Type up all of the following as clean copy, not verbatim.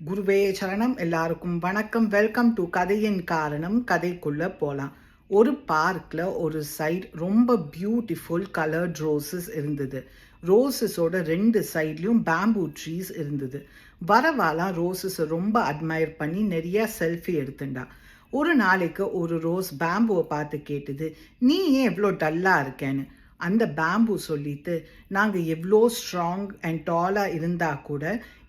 குருவே சரணம். எல்லாருக்கும் வணக்கம். வெல்கம் டு கதையின் காரணம். கதைக்குள்ள போகலாம். ஒரு பார்க்கில் ஒரு சைடு ரொம்ப பியூட்டிஃபுல் கலர்ட் ரோசஸ் இருந்தது. ரோசஸோட 2 சைட்லேயும் பேம்பூ ட்ரீஸ் இருந்தது. வரவாலாம் ரோசஸை ரொம்ப அட்மையர் பண்ணி நிறைய செல்ஃபி எடுத்துட்டா. ஒரு நாளைக்கு ஒரு ரோஸ் பேம்புவை பார்த்து கேட்டுது, நீ ஏன் எவ்வளோ டல்லாக இருக்கேன்னு. அந்த பேம்பு சொல்லிட்டு, நாங்கள் எவ்வளோ ஸ்ட்ராங் அண்ட் டாலாக இருந்தால் கூட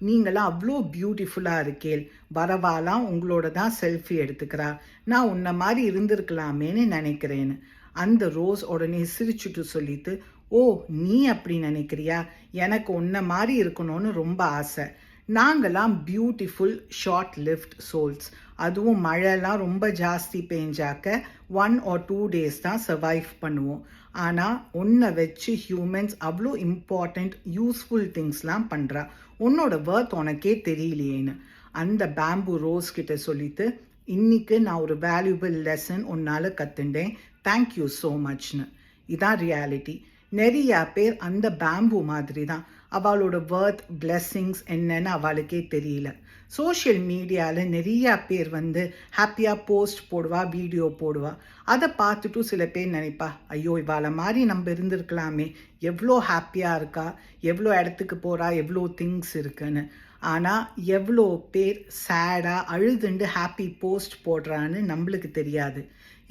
நீங்களாம் அவ்வளோ பியூட்டிஃபுல்லாக இருக்கேள், வரவாலாம் உங்களோட தான் செல்ஃபி எடுத்துக்கிறா, நான் உன்னை மாதிரி இருந்திருக்கலாமேன்னு நினைக்கிறேன்னு. அந்த ரோஸ் உடனே சிரிச்சுட்டு சொல்லிட்டு, ஓ நீ அப்படி நினைக்கிறியா, எனக்கு உன்னை மாதிரி இருக்கணும்னு ரொம்ப ஆசை. நாங்களாம் பியூட்டிஃபுல் ஷார்ட் லிஃப்ட் சோல்ஸ், அதுவும் மழைலாம் ரொம்ப ஜாஸ்தி பெஞ்சாக்க 1 or 2 days தான் சர்வைவ் பண்ணுவோம். ஆனால் உன்னை வச்சு ஹியூமன்ஸ் அவ்வளோ இம்பார்ட்டண்ட் யூஸ்ஃபுல் திங்ஸ்லாம் பண்ணுறா, உன்னோட ஒர்த் உனக்கே தெரியலையேன்னு அந்த பேம்பு ரோஸ் கிட்ட சொல்லிட்டு, இன்னைக்கு நான் ஒரு வேல்யூபிள் லெசன் உன்னால் கற்றுண்டேன், தேங்க்யூ ஸோ மச்னு. இதான் ரியாலிட்டி. நிறையா பேர் அந்த பேம்பு மாதிரி தான், அவளோட ஒர்த் பிளெஸ்ஸிங்ஸ் என்னன்னு அவளுக்கே தெரியல. சோஷியல் மீடியாவில் நிறையா பேர் ஹாப்பியாக போஸ்ட் போடுவா, வீடியோ போடுவா. அதை பார்த்துட்டு சில பேர் நினைப்பா, ஐயோ இவாளை மாதிரி நம்ம இருந்திருக்கலாமே, எவ்வளோ ஹாப்பியாக இருக்கா, எவ்வளோ இடத்துக்கு போகிறா, எவ்வளோ திங்ஸ் இருக்குன்னு. ஆனால் எவ்வளோ பேர் சேடாக அழுதுண்டு ஹாப்பி போஸ்ட் போடுறான்னு நம்மளுக்கு தெரியாது.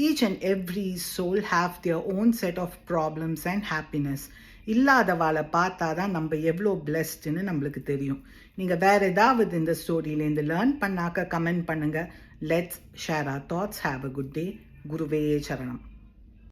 Each and every soul have their own set of problems and happiness. இல்லாதவாளை பார்த்தா தான் நம்ம எவ்வளோ பிளெஸ்டுன்னு நம்மளுக்கு தெரியும். நீங்கள் வேறு ஏதாவது இந்த ஸ்டோரியிலேருந்து லேர்ன் பண்ணாக்க கமெண்ட் பண்ணுங்கள். Let's share our thoughts. Have a good day. குருவே சரணம்.